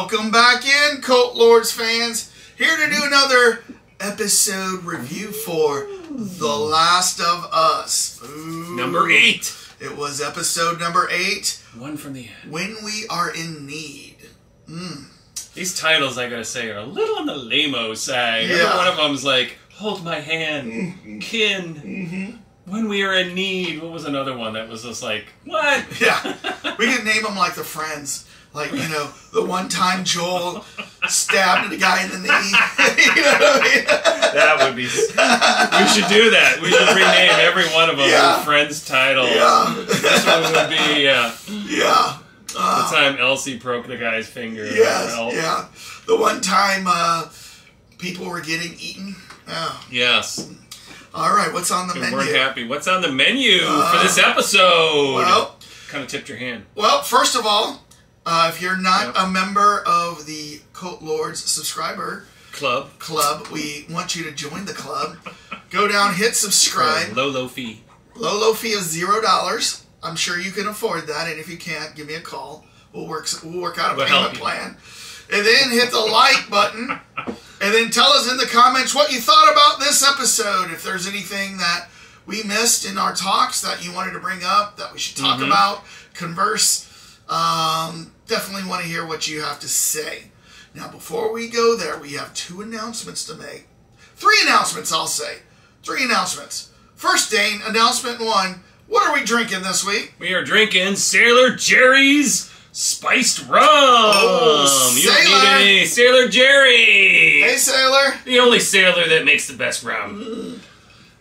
Welcome back in, Cult Lords fans. Here to do another episode review for The Last of Us. Ooh. Number 8. It was episode number 8. One from the end. When We Are in Need. These titles, I gotta say, are a little on the lame-o side. Yeah. Every one of them's like, hold my hand, kin. When we are in need. What was another one that was just like, what? Yeah. We could name them like the Friends. Like, you know, the one time Joel stabbed the guy in the knee. You know what I mean? That would be... We should do that. We should rename every one of them with Friends titles. Yeah. This one would be... Yeah. The time Elsie broke the guy's finger. Yes, yeah. The one time people were getting eaten. Oh. Yes. All right, what's on the menu? We're happy. What's on the menu for this episode? Well, kind of tipped your hand. Well, first of all, if you're not a member of the Cult Lords subscriber club, we want you to join the club. Go down, hit subscribe. Low fee. Low fee of $0. I'm sure you can afford that, and if you can't, give me a call. We'll work out a payment plan. And then hit the like button, and then tell us in the comments what you thought about this episode. If there's anything that we missed in our talks that you wanted to bring up, that we should talk about, converse, definitely want to hear what you have to say. Now, before we go there, we have 2 announcements to make. 3 announcements, I'll say. 3 announcements. First, Dane, announcement 1. What are we drinking this week? We are drinking Sailor Jerry's Spiced Rum. Oh, you don't need any Sailor Jerry. Hey, Sailor. The only sailor that makes the best rum.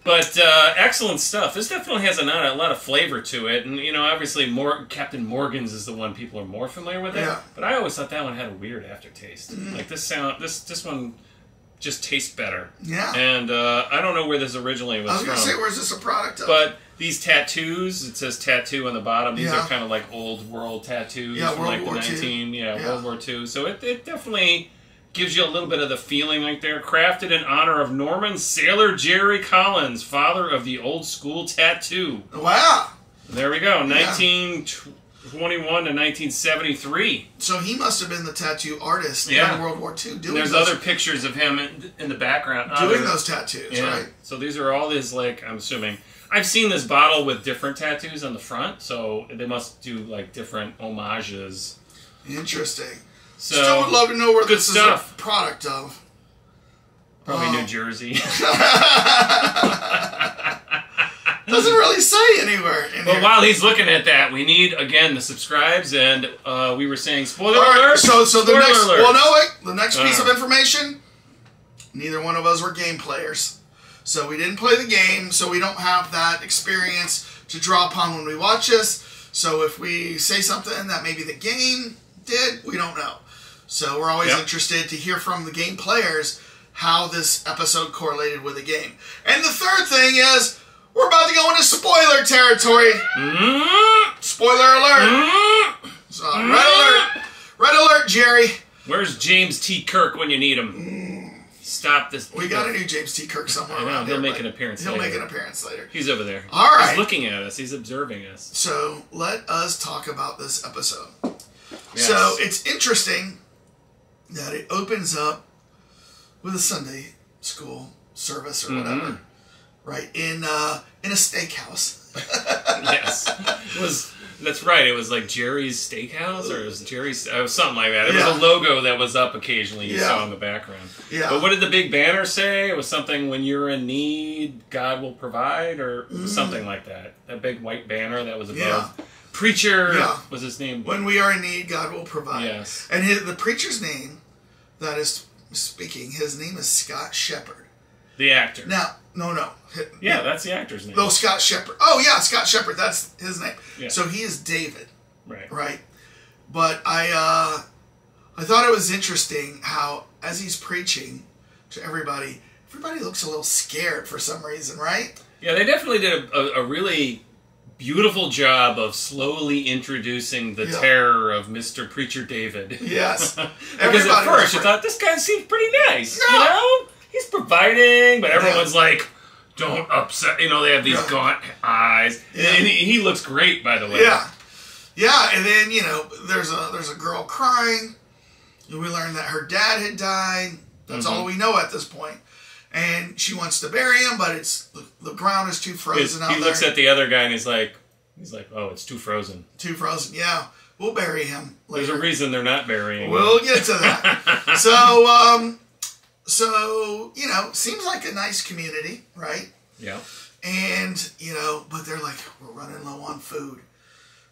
But excellent stuff. This definitely has a lot of flavor to it. And, you know, obviously Captain Morgan's is the one people are more familiar with it. Yeah. But I always thought that one had a weird aftertaste. Like this one just tastes better. Yeah. And I don't know where this originally was from. I was going to say, where's this a product of? But these tattoos, it says tattoo on the bottom. These are kind of like old world tattoos from like the 19... World War II. So it definitely gives you a little bit of the feeling like they're crafted in honor of Norman Sailor Jerry Collins, father of the old school tattoo. Wow. There we go. 1921 to 1973. So he must have been the tattoo artist in World War II. There's other pictures of him in the background. Doing those tattoos, right? So these are all his, like, I'm assuming... I've seen this bottle with different tattoos on the front, so they must do, like, different homages. Interesting. So, still would love to know where this is a product of. Probably New Jersey. Doesn't really say anywhere in here. While he's looking at that, we need, again, the subscribes, and we were saying spoiler alert. Right, so the next... alert. Well, no, wait. The next piece of information, neither one of us were game players. So we didn't play the game, so we don't have that experience to draw upon when we watch this. So if we say something that maybe the game did, we don't know. So we're always interested to hear from the game players how this episode correlated with the game. And the third thing is, we're about to go into spoiler territory. Spoiler alert. So, red alert, Jerry. Where's James T. Kirk when you need him? Stop this. We got a new James T. Kirk somewhere around here. He'll make an appearance later. He's over there. All right. He's looking at us. He's observing us. So let us talk about this episode. Yes. So it's interesting that it opens up with a Sunday school service or whatever, right? In a steakhouse. Yes. That's right. It was like Jerry's Steakhouse, or it was Jerry's... something like that. It was a logo that was up occasionally you saw in the background. Yeah. But what did the big banner say? It was something, when you're in need, God will provide, or something like that. That big white banner that was above. Preacher was his name. When we are in need, God will provide. Yes. And the preacher's name that is speaking, his name is Scott Shepherd. The actor. Now, no. Yeah, that's the actor's name. Oh, Scott Shepherd. Oh, yeah, Scott Shepherd. That's his name. Yeah. So he is David. Right. But I thought it was interesting how, as he's preaching to everybody looks a little scared for some reason, right? Yeah, they definitely did a really beautiful job of slowly introducing the terror of Mr. Preacher David. Yes. Because at first you thought, this guy seems pretty nice, you know? He's providing, but everyone's like, don't upset. You know, they have these gaunt eyes. And he looks great, by the way. Yeah. Yeah, and then, you know, there's a girl crying. we learn that her dad had died. That's all we know at this point. And she wants to bury him, but the ground is too frozen out there. He looks at the other guy and he's like, oh, it's too frozen. Too frozen, yeah. We'll bury him later. There's a reason they're not burying him. We'll get to that. So, you know, seems like a nice community, right? Yeah. And, you know, but they're like, we're running low on food.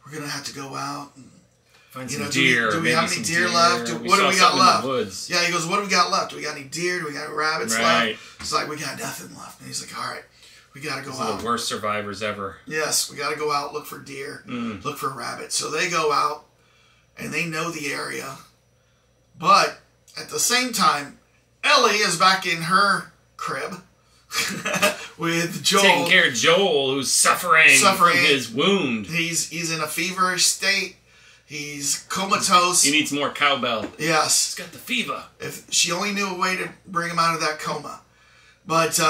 We're going to have to go out and find some deer. Do we have any deer left? What do we got left? Yeah, he goes, what do we got left? Do we got any deer? Do we got any rabbits left? It's like, we got nothing left. And he's like, all right, we got to go out. The worst survivors ever. Yes, we got to go out, look for deer, look for rabbits. So they go out, and they know the area. But at the same time, Ellie is back in her crib with Joel. Taking care of Joel, who's suffering from his wound. He's in a feverish state. He's comatose. He needs more cowbell. Yes. He's got the fever. If she only knew a way to bring him out of that coma. But,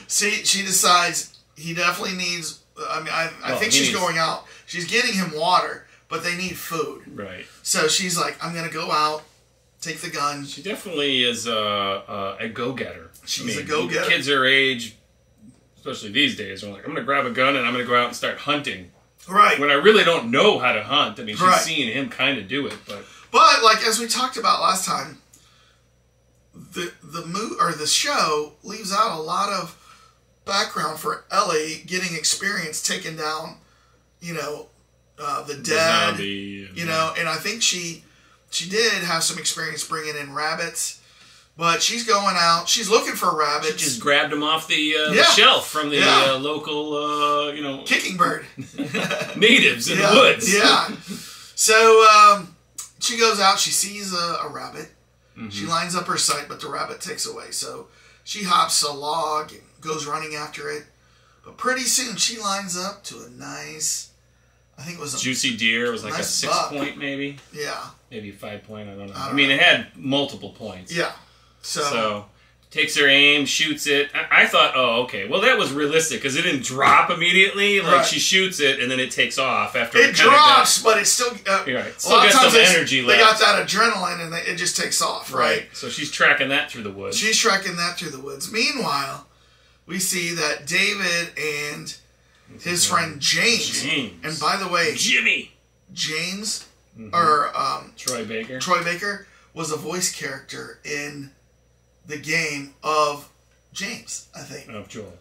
she decides he definitely needs, I think she's going out. She's getting him water, but they need food. Right. So she's like, I'm going to go out, take the gun. She definitely is a go-getter. She's a go-getter. Kids her age, especially these days, are like, I'm going to grab a gun and I'm going to go out and start hunting. Right. When I really don't know how to hunt. I mean, she's seeing him kind of do it, but like as we talked about last time, the show leaves out a lot of background for Ellie getting experience taking down, you know, the dead, zombie, you know, and I think she did have some experience bringing in rabbits. But she's going out. She's looking for rabbits. She just grabbed them off the shelf from the local, you know... Kicking bird. natives in the woods. Yeah. So she goes out. She sees a rabbit. Mm-hmm. She lines up her sight, but the rabbit takes away. So she hops a log and goes running after it. But pretty soon she lines up to a nice... I think it was a juicy deer. It was like nice a 6-point maybe. Yeah. Maybe 5-point. I don't know. I mean, it had multiple points. Yeah. So takes her aim, shoots it. I thought, oh, okay. Well, that was realistic because it didn't drop immediately. Like she shoots it and then it takes off after it drops, but it's still still got some energy left. They got that adrenaline and it just takes off, right? So she's tracking that through the woods. Meanwhile, we see that David and his friend James, and by the way, James or Troy Baker was a voice character in the game of James, I think. Of Joel.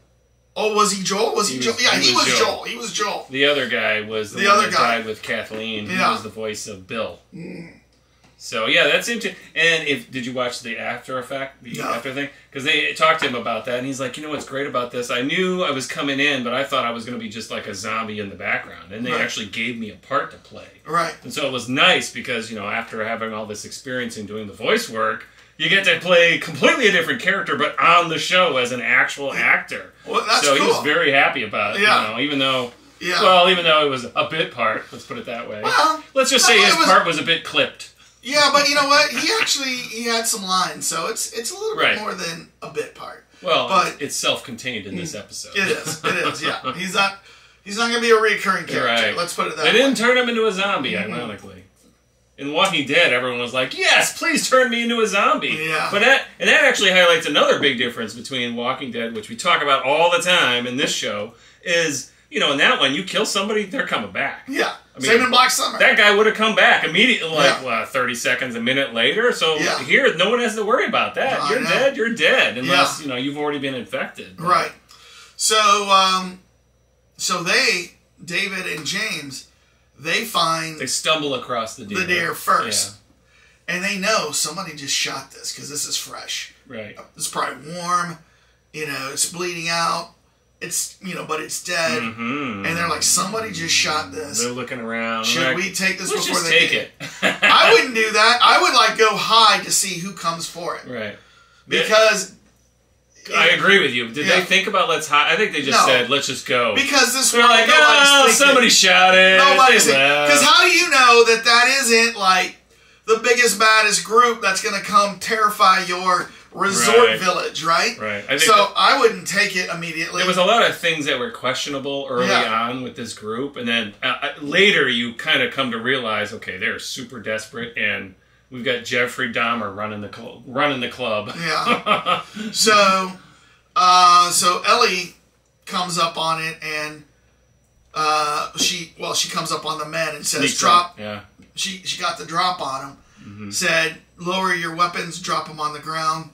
Oh, was he Joel? He was Joel. Yeah, he was Joel. He was Joel. The other guy was the one that died with Kathleen. He was the voice of Bill. So, yeah, that's interesting. And did you watch the after effect? After thing? Because they talked to him about that, and he's like, you know what's great about this? I knew I was coming in, but I thought I was going to be just like a zombie in the background. And they actually gave me a part to play. Right. And so it was nice because, you know, after having all this experience in doing the voice work, you get to play completely a different character, but on the show as an actual actor. Well, that's so cool. He was very happy about it, you know, even though it was a bit part, let's put it that way. Well, let's just say his part was a bit clipped. Yeah, but you know what? He had some lines, so it's a little bit more than a bit part. Well, but it's self-contained in this episode. It is, yeah. He's not going to be a recurring character. Right. Let's put it that way. They didn't turn him into a zombie, ironically. In Walking Dead, everyone was like, yes, please turn me into a zombie. Yeah. But that actually highlights another big difference between Walking Dead, which we talk about all the time in this show, is, you know, in that one, you kill somebody, they're coming back. Yeah. Same in Black Summer. That guy would have come back immediately, 30 seconds, a minute later. So here, no one has to worry about that. You're dead, unless, you know, you've already been infected. Right. So David and James... They stumble across the deer first. Yeah. And they know somebody just shot this because this is fresh. Right. It's probably warm. You know, it's bleeding out. It's, you know, but it's dead. Mm-hmm. And they're like, somebody just shot this. They're looking around. Should we take this before they take it? I wouldn't do that. I would go hide to see who comes for it. Right. Because... I agree with you. Did they think about I think they just said, let's just go. Because this they're like, somebody shot it. Because how do you know that isn't like the biggest, baddest group that's going to come terrify your resort village, right? Right. So I wouldn't take it immediately. There was a lot of things that were questionable early on with this group, and then later you kind of come to realize, okay, they're super desperate, and we've got Jeffrey Dahmer running the club. Yeah. So Ellie comes up on it, and she comes up on the men and says, "Drop." Yeah. She got the drop on him. Mm-hmm. Said, "Lower your weapons. Drop them on the ground."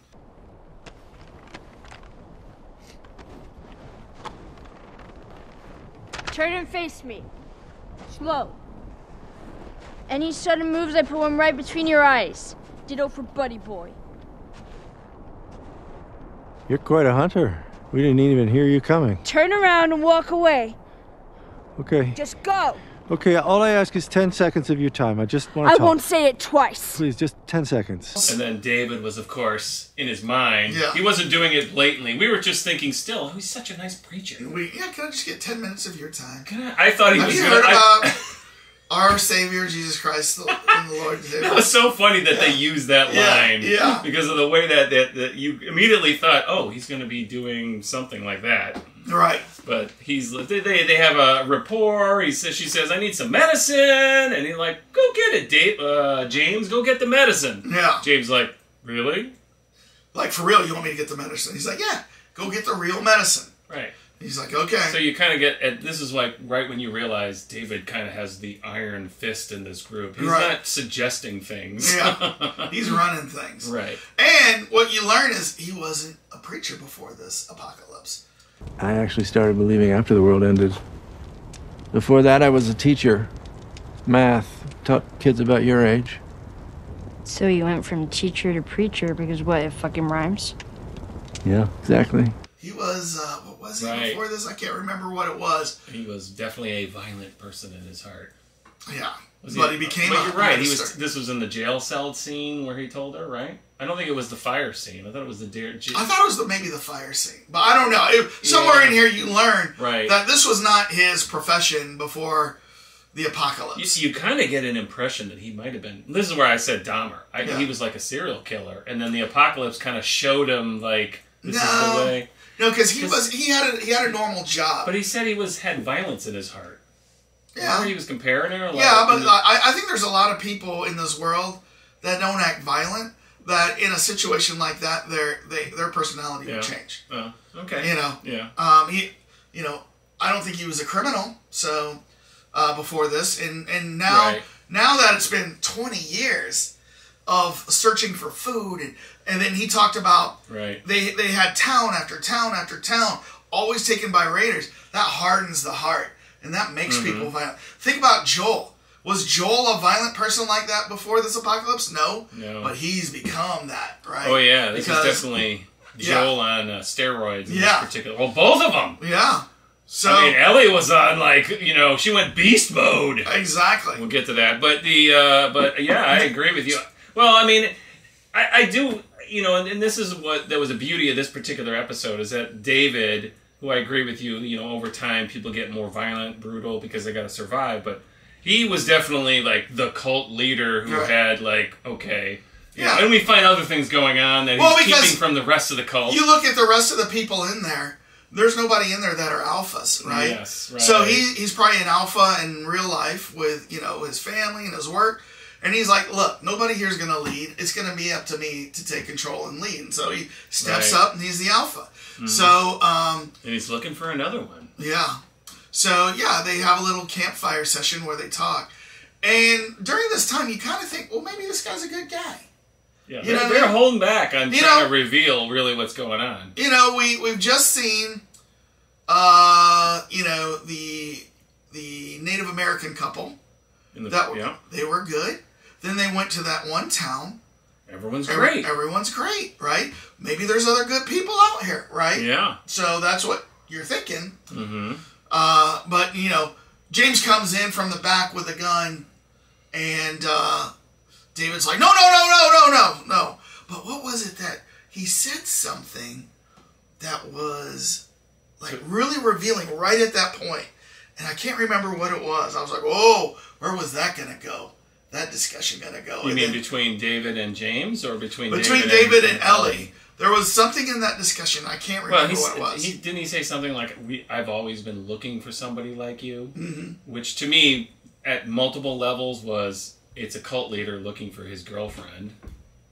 Turn and face me. Slow. Any sudden moves, I put one right between your eyes. Ditto for Buddy Boy. You're quite a hunter. We didn't even hear you coming. Turn around and walk away. Okay. Just go. Okay, all I ask is 10 seconds of your time. I just want to talk. I won't say it twice. Please, just 10 seconds. And then David was, of course, in his mind. Yeah. He wasn't doing it blatantly. We were just thinking still, he's such a nice preacher. Can I just get 10 minutes of your time? I thought he was going to... Have you heard about our Savior, Jesus Christ, and the Lord? It was so funny that they used that line. Yeah. Because of the way that you immediately thought, oh, he's going to be doing something like that. Right. But they have a rapport. She says, I need some medicine. And he's like, go get it, James, go get the medicine. Yeah. James like, really? Like, for real, you want me to get the medicine? He's like, yeah, go get the real medicine. Right. He's like, okay. So you kind of get, this is like right when you realize David kind of has the iron fist in this group. He's not suggesting things. Yeah. He's running things. Right. And what you learn is he wasn't a preacher before this apocalypse. I actually started believing after the world ended. Before that, I was a teacher. Math. Taught kids about your age. So you went from teacher to preacher because what, it fucking rhymes? Yeah, exactly. He was, what was he before this? I can't remember what it was. He was definitely a violent person in his heart. Yeah. But he became But you're right. This was in the jail cell scene where he told her, right? I don't think it was the fire scene. I thought it was the I thought it was maybe the fire scene. But I don't know. Somewhere in here you learn that this was not his profession before the apocalypse. You kind of get an impression that he might have been... This is where I said Dahmer. He was like a serial killer. And then the apocalypse kind of showed him like, this is the way... No, because he had a normal job. But he said he had violence in his heart. Yeah. Remember he was comparing her? But I think there's a lot of people in this world that don't act violent, that in a situation like that, their personality would change. Oh, okay. Yeah. I don't think he was a criminal, so before this. And now that it's been 20 years of searching for food, and then he talked about they had town after town after town, always taken by raiders. That hardens the heart, and that makes people violent. Think about Joel. Was Joel a violent person like that before this apocalypse? No. But he's become that, right? Oh, yeah. This is definitely Joel on steroids in this particular... Well, both of them. Yeah. So, I mean, Ellie was on, she went beast mode. Exactly. We'll get to that. But I agree with you. Well, I mean, I do, and this is that was the beauty of this particular episode, is that David, who I agree with you, over time people get more violent, brutal, because they got to survive, but he was definitely, the cult leader who had, and we find other things going on that he's keeping from the rest of the cult. You look at the rest of the people in there, there's nobody in there that are alphas, right? Yes, right. So he's probably an alpha in real life with, his family and his work. And he's like, look, nobody here is going to lead. It's going to be up to me to take control and lead. And so he steps up and he's the alpha. Mm-hmm. So, and he's looking for another one. Yeah. So, they have a little campfire session where they talk. And during this time, you kind of think, well, maybe this guy's a good guy. Yeah, they're holding back on trying to reveal really what's going on. We've just seen, the Native American couple. They were good. Then they went to that one town. Everyone's great. Everyone's great, right? Maybe there's other good people out here, right? Yeah. So that's what you're thinking. Mm-hmm. But, James comes in from the back with a gun, and David's like, no. But what was it that he said something that was, really revealing right at that point? And I can't remember what it was. I was like, whoa, where was that going to go? That discussion going to go? You mean between David and James, or between David and Ellie? There was something in that discussion. I can't remember what it was. Didn't he say something like, I've always been looking for somebody like you? Mm-hmm. Which to me, at multiple levels, was it's a cult leader looking for his girlfriend.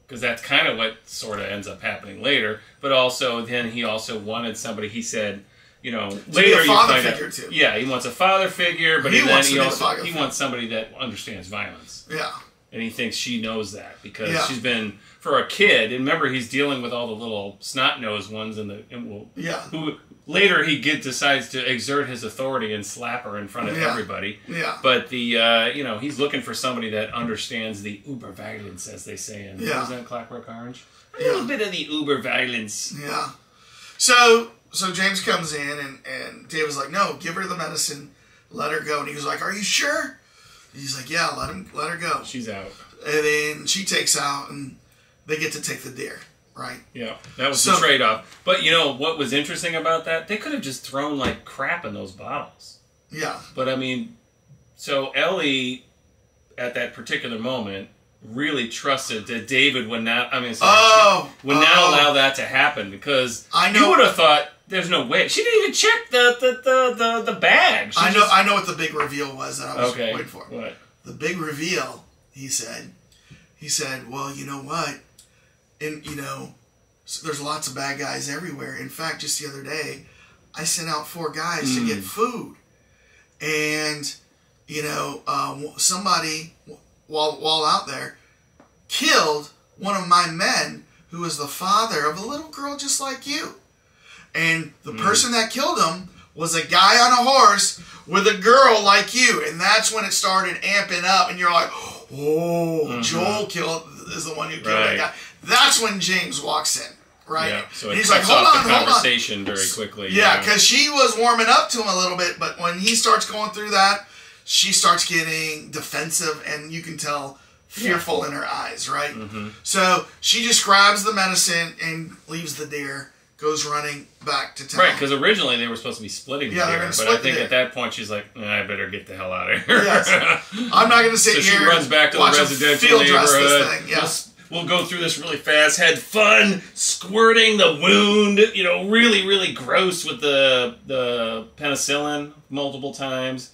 Because that's kind of what sort of ends up happening later. But also, then he also wanted somebody, he said, you know, later you find out. Too. Yeah, he wants a father figure, but he wants somebody that understands violence. Yeah. And he thinks she knows that because she's been, for a kid, and remember he's dealing with all the little snot-nosed ones who later he decides to exert his authority and slap her in front of everybody. Yeah. But he's looking for somebody that understands the uber violence, as they say in what was that, Clockwork Orange? A little bit of the uber violence. Yeah. So James comes in and David's like, no, give her the medicine, let her go. And he was like, are you sure? He's like, yeah, let her go. She's out. And then she takes out, and they get to take the deer, right? Yeah, that was the trade-off. But you know what was interesting about that? They could have just thrown like crap in those bottles. Yeah. But I mean, so Ellie, at that particular moment, really trusted that David would not. I mean, not allow that to happen because you would have thought. There's no way. She didn't even check the bag. I know what the big reveal was that I was waiting for. What? The big reveal, he said, well, you know what? And, there's lots of bad guys everywhere. In fact, just the other day, I sent out 4 guys to get food. And, somebody, while out there, killed one of my men who was the father of a little girl just like you. And the person that killed him was a guy on a horse with a girl like you. And that's when it started amping up. And you're like, Joel is the one who killed that guy. That's when James walks in, right? Yeah, so and he's like, hold on, the conversation very quickly. Yeah, because she was warming up to him a little bit. But when he starts going through that, she starts getting defensive. And you can tell fearful in her eyes, right? Mm-hmm. So she just grabs the medicine and leaves the deer. Goes running back to town. Right, because originally they were supposed to be splitting the deer, but I think at that point she's like, I better get the hell out of here. Yes. I'm not going to sit here. So she runs back to the residential neighborhood. Yes. We'll go through this really fast. Had fun squirting the wound. Really, really gross with the penicillin multiple times.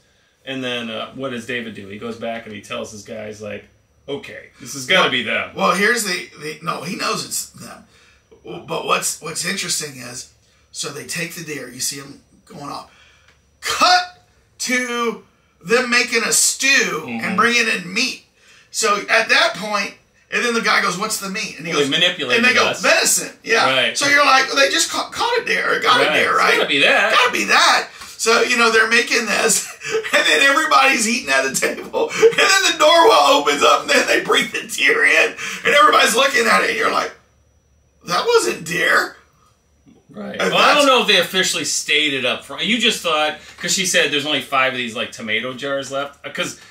And then what does David do? He goes back and he tells his guys, like, okay, this has got to be them. Well, here's no, he knows it's them. But what's interesting is, so they take the deer. You see them going off. Cut to them making a stew and bringing in meat. So at that point, and then the guy goes, "What's the meat?" And he goes, manipulating and they go, "Venison." Yeah. Right. So you're like, well, they just caught a deer, or got a deer, right? It's gotta be that. Gotta be that. So, they're making this, and then everybody's eating at the table, and then the door opens up, and then they bring the deer in, and everybody's looking at it, and you're like, that wasn't deer. Right. Well, I don't know if they officially stated up front. You just thought, because she said there's only 5 of these, like, tomato jars left. Because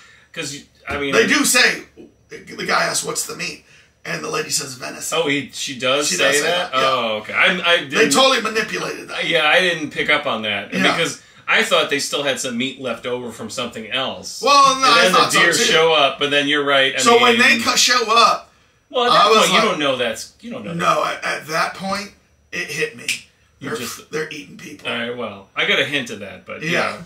I mean... They do say, the guy asks, what's the meat? And the lady says venison. Oh, she does say that? Yeah. Oh, okay. They totally manipulated that. Yeah, I didn't pick up on that. Yeah. Because I thought they still had some meat left over from something else. Well, no, and then the deer show up, but then you're right. So when they show up... Well, at that point, you don't know that. No, at that point, it hit me. They're eating people. All right, well, I got a hint of that, but yeah.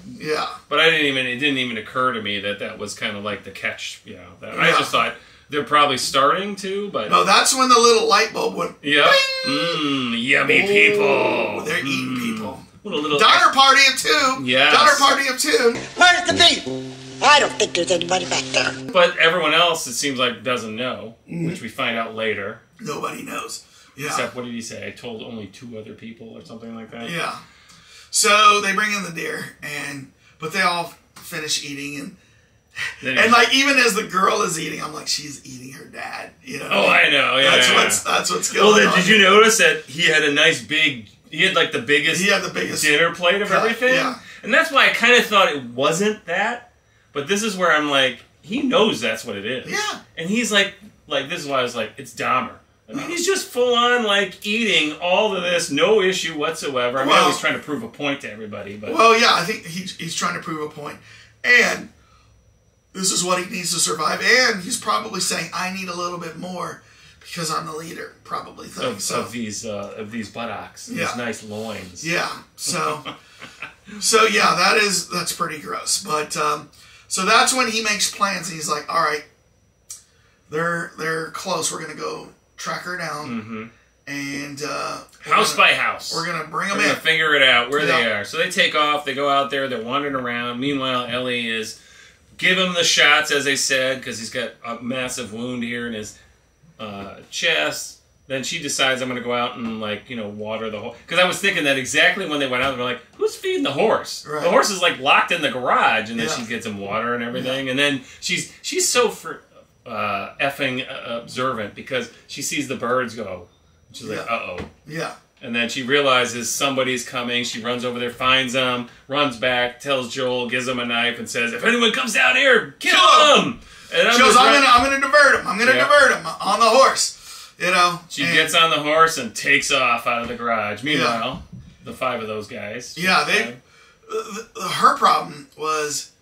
But it didn't even occur to me that was kind of like the catch. I just thought they're probably starting to, but no, that's when the little light bulb went. Yeah. Yummy people. They're eating people. What a little Daughter party of 2. Yes. Daughter party of 2. Where's the meat? I don't think there's anybody back there. But everyone else, it seems like, doesn't know, which we find out later. Nobody knows. Yeah. Except, what did he say? I told only 2 other people or something like that? Yeah. So they bring in the deer, but they all finish eating, and like, even as the girl is eating, I'm like, she's eating her dad. Oh, I know. Yeah. That's what's going on. Well, did you notice that he had a nice big... He had like the biggest dinner plate of everything? Yeah. And that's why I kind of thought it wasn't that. But this is where I'm like, he knows that's what it is. Yeah. And he's like this is why I was like, it's Dahmer. I mean, he's just full on, like, eating all of this, no issue whatsoever. I know he's trying to prove a point to everybody, but... Well, yeah, I think he's trying to prove a point. And this is what he needs to survive. And he's probably saying, I need a little bit more. Because I'm the leader, probably. Of these buttocks. These nice loins. Yeah. So yeah, that's pretty gross. But so that's when he makes plans, and he's like, all right, they're close. We're gonna go track her down, and house by house, we're gonna bring them in. We're gonna figure it out where they are. So they take off. They go out there. They're wandering around. Meanwhile, Ellie is give him the shots, as I said, because he's got a massive wound here in his chest. Then she decides I'm going to go out and, like, water the horse. Because I was thinking that exactly when they went out, they were like, who's feeding the horse? Right. The horse is, like, locked in the garage, and then she gets him water and everything. And then she's so effing observant because she sees the birds go. She's like, uh-oh. Yeah. And then she realizes somebody's coming. She runs over there, finds them, runs back, tells Joel, gives him a knife, and says, if anyone comes down here, kill him! And she goes, I'm going to divert him. I'm going to divert him on the horse. She gets on the horse and takes off out of the garage. Meanwhile, the 5 of those guys. Yeah, her problem was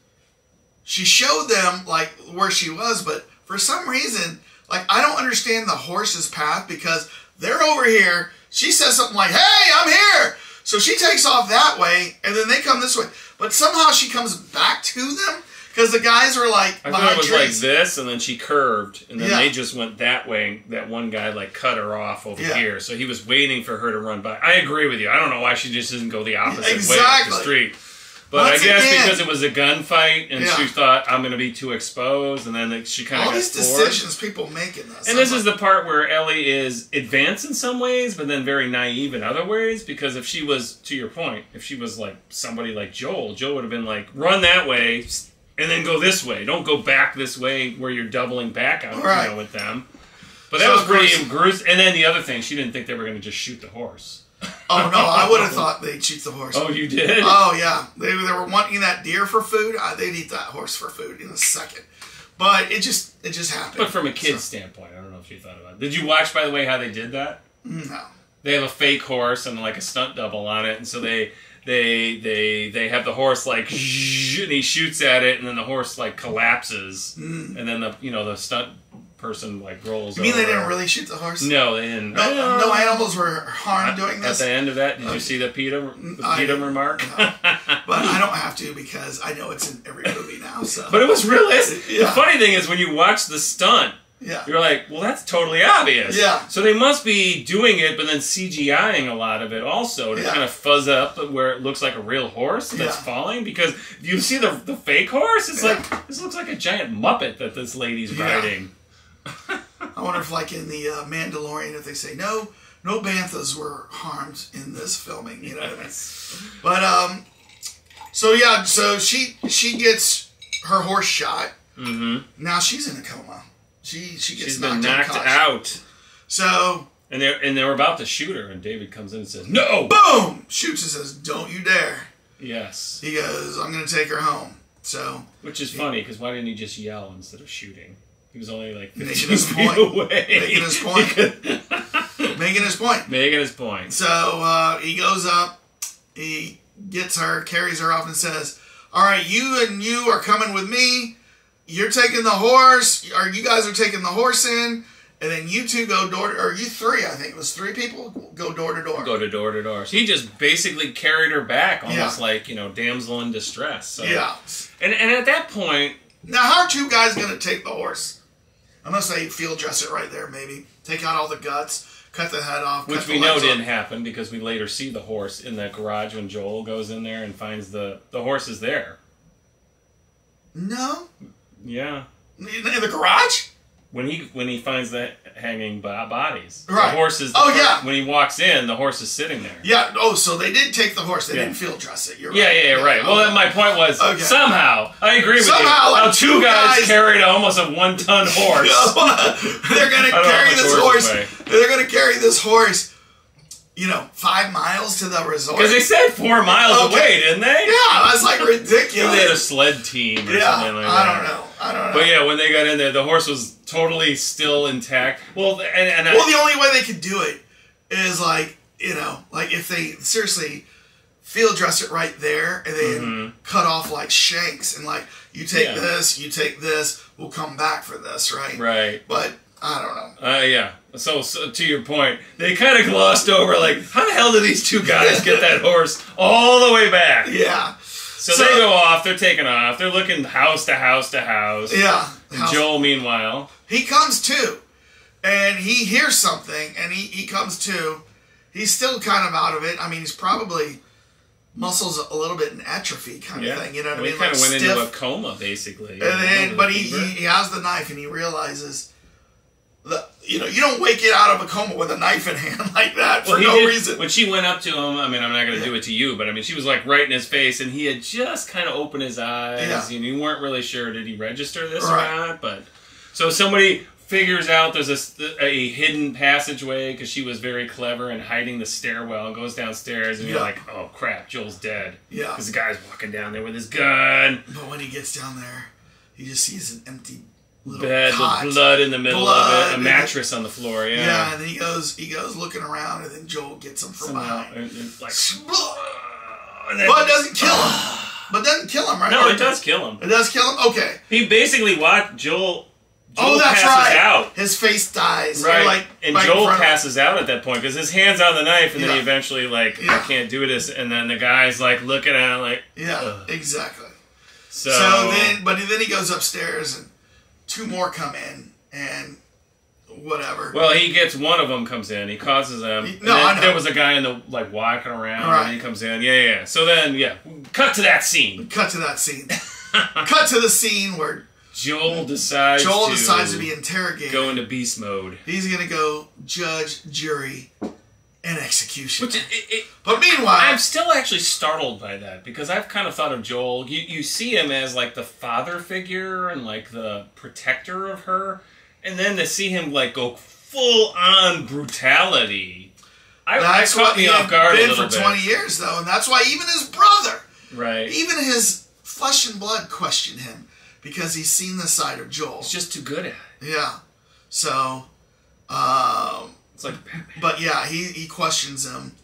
she showed them, like, where she was, but for some reason, like, I don't understand the horse's path because they're over here. She says something like, hey, I'm here. So she takes off that way, and then they come this way. But somehow she comes back to them. Because the guys were like I thought it was trees. Like this, and then she curved, and then they just went that way. That one guy like cut her off over here, so he was waiting for her to run by. I agree with you. I don't know why she just didn't go the opposite way up the street. But I guess because it was a gunfight, and she thought I'm going to be too exposed, and then she kind of got all these decisions people make in this. And this is the part where Ellie is advanced in some ways, but then very naive in other ways. Because if she was, to your point, if she was like somebody like Joel would have been like, run that way. And then go this way. Don't go back this way where you're doubling back out with them. But that was pretty gruesome. And then the other thing, she didn't think they were going to just shoot the horse. Oh, no. I would have thought they'd shoot the horse. Oh, you did? Oh, yeah. They were wanting that deer for food. They'd eat that horse for food in a second. But it just happened. But from a kid's standpoint, I don't know if you thought about it. Did you watch, by the way, how they did that? No. They have a fake horse and like a stunt double on it. And so they have the horse like, and he shoots at it, and then the horse like collapses, and then the stunt person like rolls. You mean they didn't really shoot the horse? No, they didn't. No animals were harmed doing this. At the end of that, did you see the PETA remark? No. But I don't have to because I know it's in every movie now. So, but it was realistic. Yeah. The funny thing is when you watch the stunt. Yeah. You're like, well, that's totally obvious. Yeah. So they must be doing it, but then CGIing a lot of it also to kind of fuzz up where it looks like a real horse that's falling. Because you see the fake horse, it's like, this looks like a giant Muppet that this lady's riding. I wonder if, like in the Mandalorian, if they say, no banthas were harmed in this filming. You know what I mean? But, so she gets her horse shot. Mm-hmm. Now she's in a coma. She's been knocked out. So and they were about to shoot her, and David comes in and says, "No!" Boom! Shoots and says, "Don't you dare!" Yes. He goes, "I'm going to take her home." So which is funny because why didn't he just yell instead of shooting? He was only like 15 making his point. Away. Making his point. Making his point. So he goes up, he gets her, carries her off, and says, "All right, you are coming with me. You're taking the horse, or you guys are taking the horse in, and then you two go or you 3, I think it was 3 people, go door to door." Go to door to door. So he just basically carried her back, almost like, damsel in distress. So. Yeah. And at that point... Now, how are 2 guys going to take the horse? Unless they field dress it right there, maybe. Take out all the guts, cut the head off, which we know didn't happen, because we later see the horse in the garage when Joel goes in there and finds the horse is there. No. Yeah. In the garage? When he finds the hanging bodies. Right. The horse is... When he walks in, the horse is sitting there. Yeah. Oh, so they did take the horse. They didn't field dress it. You're right. Yeah, right. Okay. Well, my point was, somehow, I agree with you. Like 2 guys carried almost a 1-ton horse. They're going to carry this horse. They're going to carry this horse, 5 miles to the resort. Because they said 4 miles away, didn't they? Yeah, that's like ridiculous. They had a sled team or something like that. I don't know. But yeah, when they got in there, the horse was totally still intact. Well, the only way they could do it is like if they seriously field dress it right there and then cut off like shanks and like you take this, we'll come back for this, right? Right. But I don't know. Yeah. So to your point, they kind of glossed over, like, how the hell did these two guys get that horse all the way back? Yeah. So they go off. They're taking off. They're looking house to house to house. Yeah. And Joel, meanwhile, he comes to, and he hears something, and he comes to. He's still kind of out of it. I mean, he's probably muscles a little bit in atrophy kind of thing. You know what I mean? He kind of went into a coma, basically. And then, but he has the knife, and he realizes that, you know, you don't wake it out of a coma with a knife in hand like that for no reason. When she went up to him, I mean, I'm not going to do it to you, but I mean, she was like right in his face, and he had just kind of opened his eyes, and you weren't really sure, did he register this or not? But so somebody figures out there's a hidden passageway because she was very clever in hiding the stairwell, and goes downstairs, and you're like, oh crap, Joel's dead. Yeah. Because the guy's walking down there with his gun. But when he gets down there, he just sees an empty bed with blood in the middle of it, a mattress on the floor. Yeah, and then he goes looking around, and then Joel gets him from behind. And like, but it doesn't kill him. But it doesn't kill him, right? No, it does kill him. It does kill him. Okay. He basically watched Joel. Oh, that's passes out. His face dies. Right. And Joel passes out at that point because his hand's on the knife, and then he eventually, like, I can't do this. And then the guy's, like, looking at him, like, exactly. So then he goes upstairs, and two more come in, and whatever. Well, he gets one of them comes in. He causes them. There was a guy in the, like, walking around, and he comes in. Yeah. So then, cut to that scene. Cut to the scene where Joel decides to be interrogated. Go into beast mode. He's going to go judge, jury, and execution. But meanwhile, I'm still actually startled by that because I've kind of thought of Joel. You see him as like the father figure and like the protector of her, and then to see him like go full on brutality. That caught me off guard a little bit. For 20 years though, and that's why even his brother, right, even his flesh and blood, questioned him. Because he's seen the side of Joel. He's just too good at it. Yeah. So, it's like Batman. But yeah, he questions him.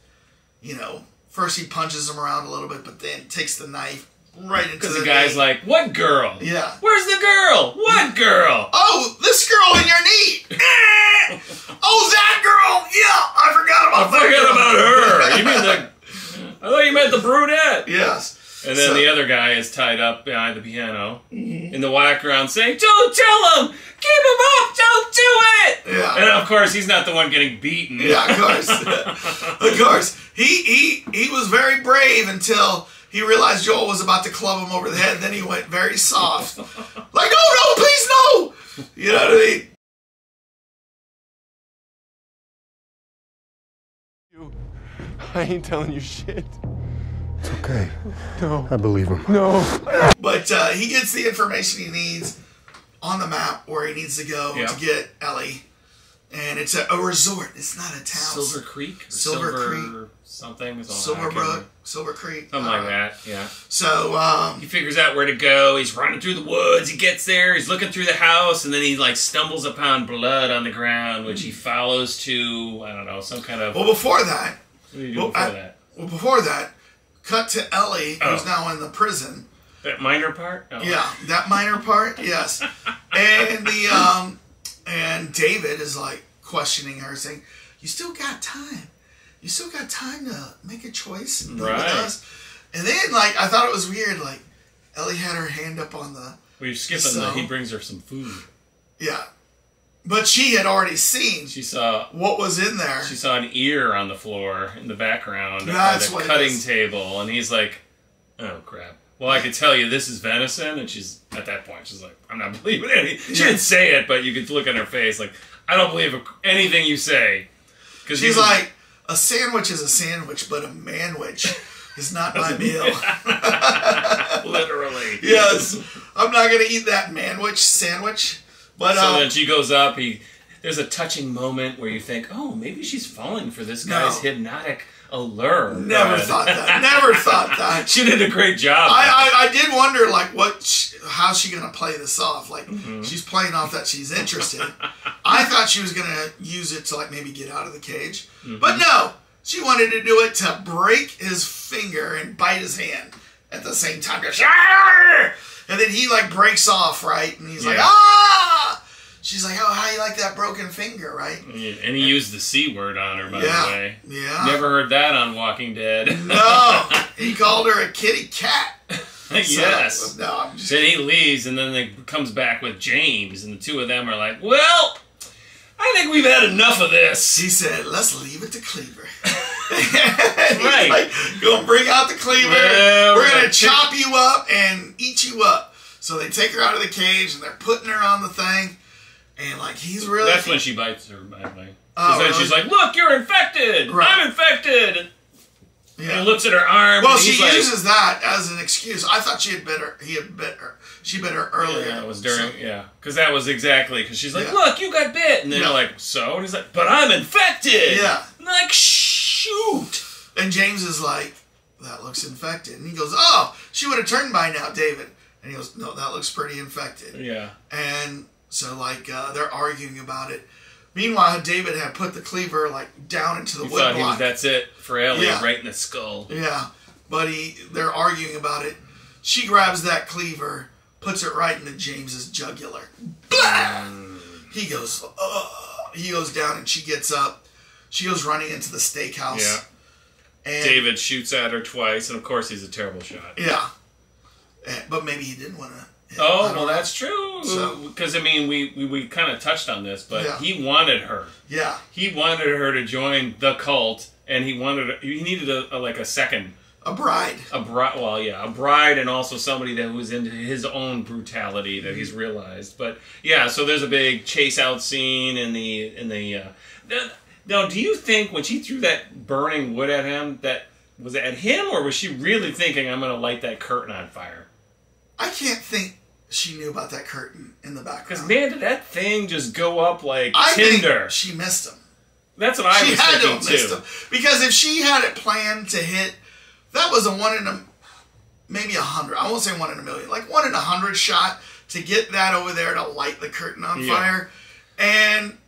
You know, first he punches him around a little bit, but then takes the knife right into the guy's like, what girl? Yeah. Where's the girl? What girl? Oh, this girl in your knee. Oh, that girl. Yeah, I forgot about her. You mean I thought you meant the brunette. Yes. And then the other guy is tied up behind the piano in the background saying, don't tell him! Keep him up! Don't do it! Yeah. And of course, he's not the one getting beaten. Yeah, of course. Of course. He was very brave until he realized Joel was about to club him over the head, and then he went very soft. Like, no, please, no! You know what I mean? I ain't telling you shit. It's okay. No. I believe him. No. But he gets the information he needs on the map where he needs to go to get Ellie. And it's a resort. It's not a town. Silver Creek? Silver Creek. Something. Silverbrook. Silver Creek. Something like that, yeah. So, he figures out where to go. He's running through the woods. He gets there. He's looking through the house. And then he, like, stumbles upon blood on the ground, which he follows to, I don't know, some kind of... Well, before that... What do you do before that? Well, before that... Cut to Ellie, who's now in the prison. That minor part? Oh. Yeah, that minor part, yes. And and David is like questioning her, saying, you still got time. You still got time to make a choice and be with us. And then, like, I thought it was weird, like, Ellie had her hand up on the... Well, you're skipping he brings her some food. Yeah. But she had already seen what was in there. She saw an ear on the floor in the background at the cutting table, and he's like, oh, crap. Well, I could tell you this is venison, and she's, at that point, she's like, I'm not believing anything. She didn't say it, but you could look at her face like, I don't believe anything you say. She's like, a sandwich is a sandwich, but a manwich is not my meal. Literally. Yes. I'm not going to eat that sandwich. But, so then she goes up. There's a touching moment where you think, oh, maybe she's falling for this guy's hypnotic allure. Never thought that. She did a great job. I did wonder, like, how's she going to play this off? Like, she's playing off that she's interested. I thought she was going to use it to, like, maybe get out of the cage. But no, she wanted to do it to break his finger and bite his hand at the same time. And then he, like, breaks off, right? And he's like, ah! she's like, oh, how you like that broken finger, right? Yeah, and he used the C word on her, by the way. Yeah. Never heard that on Walking Dead. No. He called her a kitty cat. Yes. So, no, I'm just then he leaves, and then he comes back with James, and the two of them are like, well, I think we've had enough of this. He said, let's leave it to Cleaver. Right. Like, go and bring out the cleaver. Yeah, we're going to chop you up and eat you up. So they take her out of the cage, and they're putting her on the thing. And, like, he's really... That's when she bites her, by the way. Because then she's like, look, you're infected. Right. I'm infected. Yeah. And he looks at her arm. Well, she uses that as an excuse. I thought she had bit her. He had bit her. She bit her earlier. Yeah, it was during... Yeah. Because that was exactly... Because she's like, look, you got bit. And then they're like, so? And he's like, but I'm infected. Yeah. And they're like, shoot. And James is like, that looks infected. And he goes, oh, she would have turned by now, David. And he goes, no, that looks pretty infected. Yeah. And so, like, they're arguing about it. Meanwhile, David had put the cleaver, like, down into the wood block. That's it for Ellie, right in the skull. Yeah. But they're arguing about it. She grabs that cleaver, puts it right into James's jugular. Blah! He goes, he goes down, and she gets up. She goes running into the steakhouse. Yeah. And David shoots at her twice, and of course he's a terrible shot. Yeah. But maybe he didn't want to. Oh, well, that's true. Because, I mean, we kind of touched on this, but he wanted her. Yeah. He wanted her to join the cult, and he needed a second. A bride. A bride, and also somebody that was into his own brutality that he's realized. But, yeah, so there's a big chase-out scene now, do you think when she threw that burning wood at him, that was it at him, or was she really thinking, I'm going to light that curtain on fire? I can't think she knew about that curtain in the background. Because, man, did that thing just go up like I tinder? Think she missed him. That's what I was thinking, too. She had to have missed him. Because if she had it planned to hit, that was a 1 in maybe 100. I won't say 1 in a million. Like 1 in 100 shot to get that over there to light the curtain on fire. And...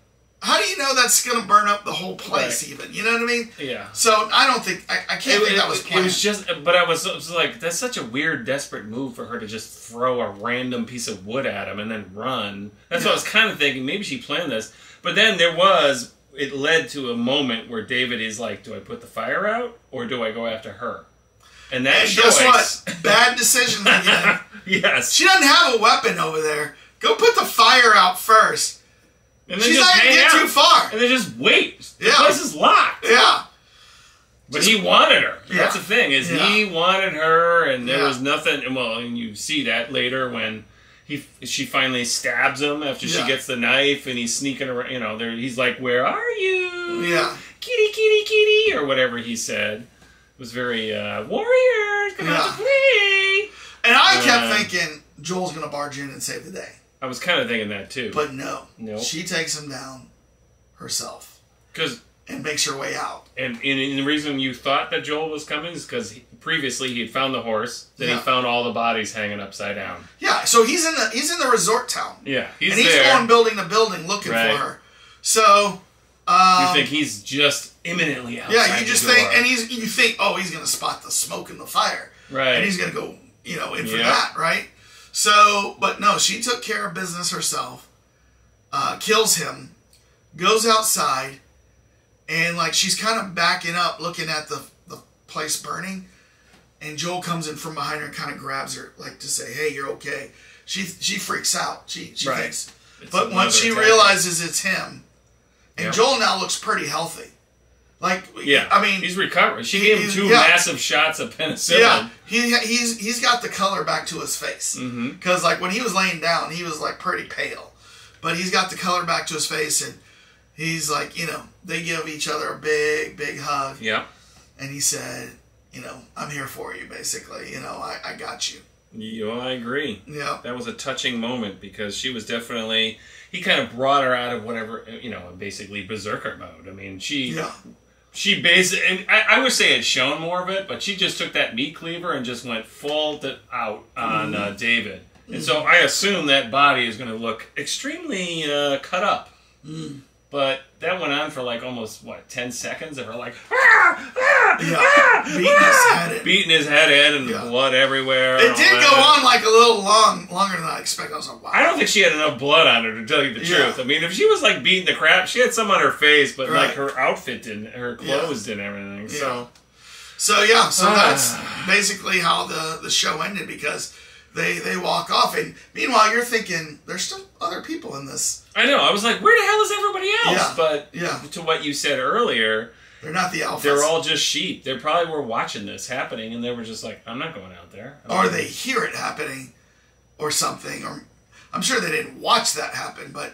how do you know that's going to burn up the whole place even? You know what I mean? Yeah. So I don't think, I can't think that was planned. It was just, but I was like, that's such a weird, desperate move for her to just throw a random piece of wood at him and then run. That's what I was kind of thinking. Maybe she planned this. But then it led to a moment where David is like, do I put the fire out or do I go after her? And that choice. Guess what? Bad decision again. Yes. She doesn't have a weapon over there. Go put the fire out first. And then she's just not going to get too far. And then just wait. The place is locked. Yeah. But he wanted her. Yeah. That's the thing, is he wanted her, and there was nothing. Well, and you see that later when she finally stabs him after she gets the knife, and he's sneaking around. You know, he's like, where are you? Yeah. Kitty, kitty, kitty, or whatever he said. It was very, warriors, come out to play. And I kept thinking, Joel's going to barge in and save the day. I was kind of thinking that too. But no. She takes him down herself. And makes her way out. And the reason you thought that Joel was coming is because previously he had found the horse, then he found all the bodies hanging upside down. Yeah, so he's in the resort town. Yeah, he's going building to building looking for her. So you think he's just imminently outside. Yeah, you just think, and you think, oh, he's going to spot the smoke and the fire, right? And he's going to go, in for that, right? So, but no, she took care of business herself, kills him, goes outside, and like she's kind of backing up, looking at the place burning, and Joel comes in from behind her and kind of grabs her, like to say, hey, you're okay. She freaks out. She thinks. But once she realizes it's him, and Joel now looks pretty healthy. Like, I mean, he's recovering. She gave him 2 massive shots of penicillin. Yeah, he's got the color back to his face. Because like when he was laying down, he was like pretty pale, but he's got the color back to his face, and he's like, they give each other a big, big hug. Yeah, and he said, I'm here for you, basically. I got you. I agree. Yeah, that was a touching moment because she was definitely. He kind of brought her out of whatever, basically berserker mode. I mean, She basically, and I would say it shown more of it, but she just took that meat cleaver and just went full out on David. And so I assume that body is going to look extremely cut up. But that went on for like almost, 10 seconds of her like, beating his head in and blood everywhere. It did go on like a little longer than I expected. I was like, wow. I don't think she had enough blood on her, to tell you the truth. I mean, if she was like beating the crap, she had some on her face, but like her outfit didn't, her clothes didn't, everything. So that's basically how the show ended, because they walk off, and meanwhile you're thinking there's still other people in this. I know. I was like, where the hell is everybody else? But to what you said earlier, they're not the alphas. They're all just sheep. They probably were watching this happening, and they were just like, I'm not going out there. Or they hear it happening or something. Or I'm sure they didn't watch that happen, but,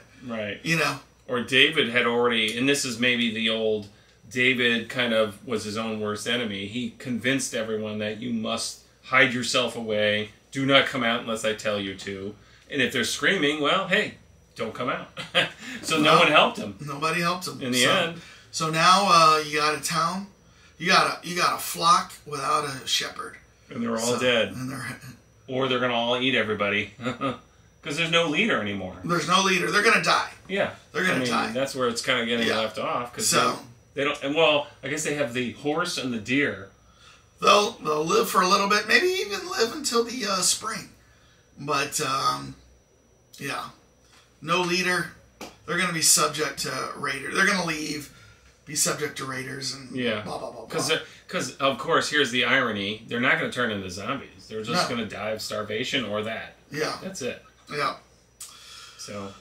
Or David had already, and this is maybe the old, David kind of was his own worst enemy. He convinced everyone that you must hide yourself away. Do not come out unless I tell you to. And if they're screaming, well, hey, don't come out. So no one helped him. Nobody helped him. In the end. So now you got a town. You got a flock without a shepherd. And they're all dead. Or they're going to all eat everybody. Because there's no leader anymore. There's no leader. They're going to die. Yeah. They're going to die. That's where it's kind of getting left off. Because they don't. And I guess they have the horse and the deer. They'll live for a little bit. Maybe even live until the spring. But, no leader. They're going to be subject to raiders. They're going to leave, be subject to raiders, and blah, blah, blah, blah. Because, of course, here's the irony. They're not going to turn into zombies. They're just going to die of starvation or that. Yeah. That's it. Yeah. So.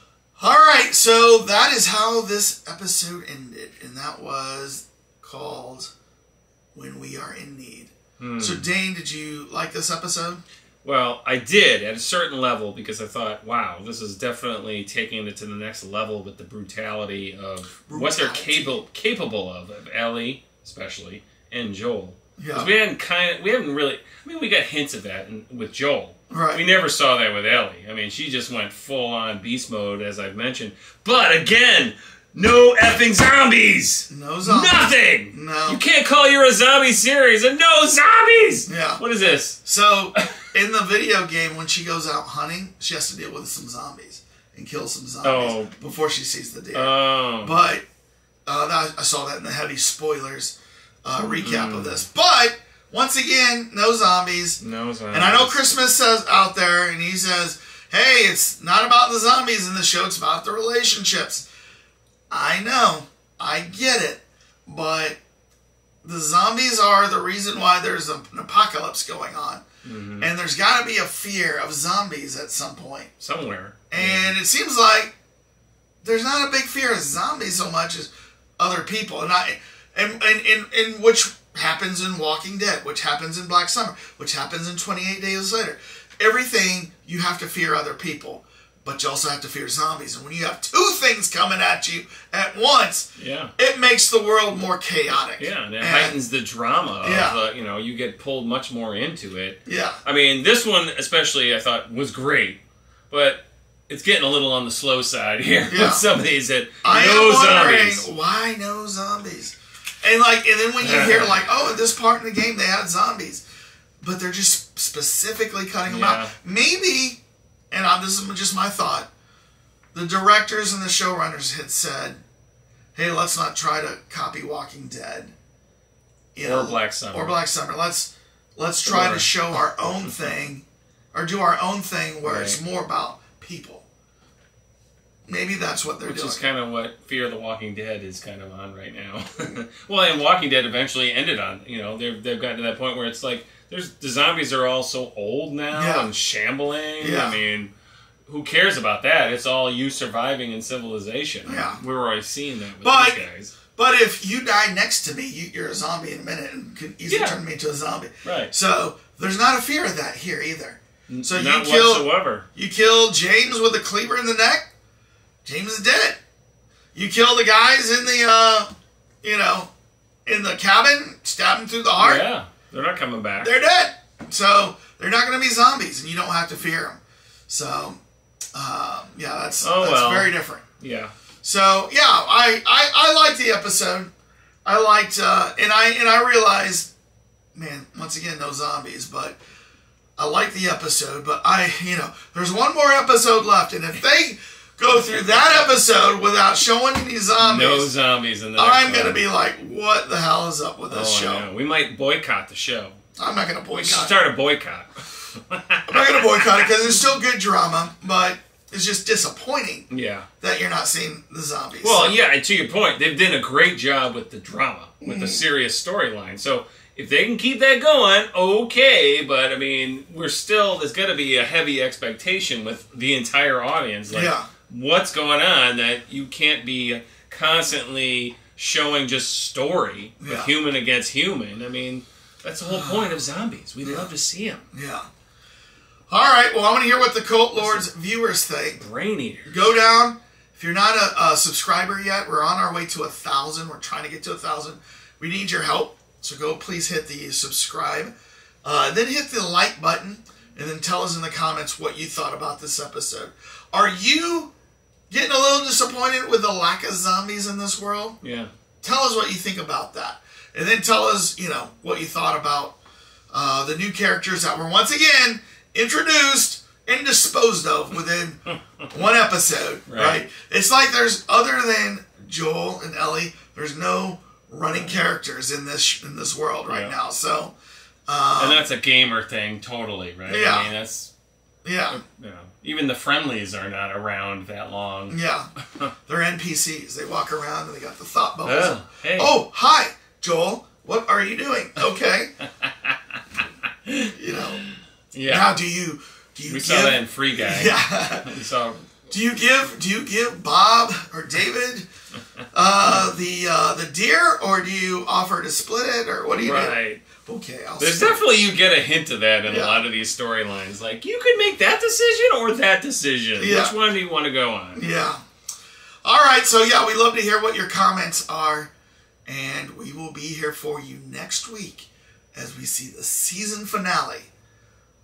All right. So that is how this episode ended. And that was called When We Are in Need. So, Dane, did you like this episode? Well, I did at a certain level, because I thought, wow, this is definitely taking it to the next level with the brutality of what they're capable of Ellie, especially, and Joel. Yeah. We haven't really, we got hints of that with Joel. Right. We never saw that with Ellie. I mean, she just went full-on beast mode, as I've mentioned. But, again, no effing zombies! No zombies. Nothing! No. You can't call your a zombie series and no zombies! Yeah. What is this? So, in the video game, when she goes out hunting, she has to deal with some zombies and kill some zombies before she sees the deer. Oh. But, I saw that in the heavy spoilers recap of this. But, once again, no zombies. No zombies. And I know Christmas says out there, and he says, hey, it's not about the zombies in the show, it's about the relationships. I know. I get it. But the zombies are the reason why there's an apocalypse going on. Mm-hmm. And there's got to be a fear of zombies at some point. Somewhere. And it seems like there's not a big fear of zombies so much as other people. And which happens in Walking Dead, which happens in Black Summer, which happens in 28 Days Later. Everything, you have to fear other people. But you also have to fear zombies. And when you have two things coming at you at once, it makes the world more chaotic. Yeah, and it heightens the drama. Of, you get pulled much more into it. Yeah. I mean, this one especially I thought was great. But it's getting a little on the slow side here with some of these that zombies. Why no zombies? And then when you hear in this part in the game they had zombies. But they're just specifically cutting them out. Maybe... And this is just my thought. The directors and the showrunners had said, hey, let's not try to copy Walking Dead. Or Black Summer. Let's try to show our own thing, or do our own thing where it's more about people. Maybe that's what they're doing. Which is kind of what Fear the Walking Dead is kind of on right now. Well, and Walking Dead eventually ended on, they've gotten to that point where it's like, the zombies are all so old now and shambling. Yeah. I mean, who cares about that? It's all you surviving in civilization. Yeah. We're already seeing that with these guys. But if you die next to me, you're a zombie in a minute and could easily turn me into a zombie. Right. So there's not a fear of that here either. So not whatsoever. You kill James with a cleaver in the neck, James is dead. You kill the guys in the, in the cabin, stab them through the heart. Yeah. They're not coming back. They're dead. So, they're not going to be zombies, and you don't have to fear them. So, that's very different. Yeah. So, I liked the episode. I liked, and I realized, man, once again, no zombies, but I liked the episode, but there's one more episode left, and if they go through that episode without showing any zombies. No zombies in the next I'm going to be like, what the hell is up with this show? Yeah. We might boycott the show. I'm not going to boycott. We should start a boycott. I'm not going to boycott it because it's still good drama, but it's just disappointing that you're not seeing the zombies. Well, yeah, to your point, they've done a great job with the drama, with the serious storyline. So if they can keep that going, okay, but I mean, there's got to be a heavy expectation with the entire audience. Like, what's going on that you can't be constantly showing just story of human against human? I mean, that's the whole point of zombies. We'd love to see them. Yeah. All right, well, I want to hear what the Cult Lords viewers think. Brain eaters. Go down. If you're not a subscriber yet, we're on our way to 1,000. We're trying to get to 1,000. We need your help, so go please hit the subscribe. Then hit the like button, and then tell us in the comments what you thought about this episode. Are you getting a little disappointed with the lack of zombies in this world? Yeah. Tell us what you think about that. And then tell us, what you thought about the new characters that were once again introduced and disposed of within one episode, right? It's like there's, other than Joel and Ellie, there's no running characters in this world right now. So, and that's a gamer thing, totally, right? Yeah. I mean, that's even the friendlies are not around that long. Yeah, they're NPCs. They walk around and they got the thought bubbles. Oh, hey. Oh, hi, Joel. What are you doing? Okay. Yeah. Now, do you we saw that in Free Guy. Yeah. We saw. Do you give Bob or David the deer, or do you offer to split it, or what do you do? Okay, There's definitely, you get a hint of that in a lot of these storylines. Like, you could make that decision or that decision. Yeah. Which one do you want to go on? Yeah. All right, so yeah, we'd love to hear what your comments are, and we will be here for you next week as we see the season finale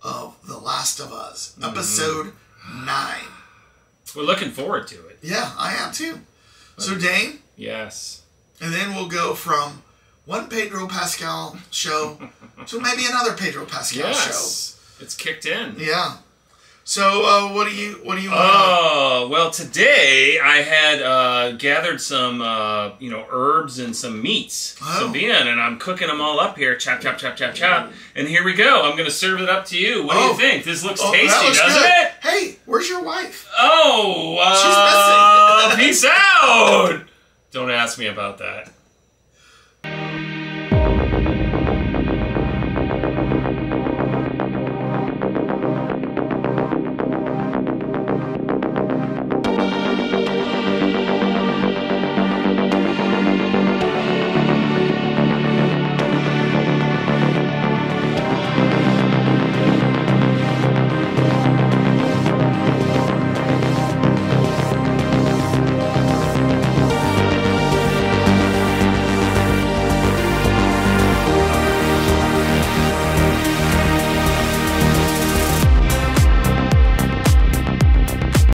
of The Last of Us, episode 9. We're looking forward to it. Yeah, I am too. So, Dane? Yes. And then we'll go from one Pedro Pascal show to maybe another Pedro Pascal show. It's kicked in. Yeah. So, what do you want? Oh, well, today I had gathered some, herbs and some meats. Some bien, and I'm cooking them all up here. Chop, chop, chop, chop, chop. And here we go. I'm going to serve it up to you. What do you think? This looks tasty, doesn't it? Hey, where's your wife? Oh, she's missing. Peace out. Don't ask me about that.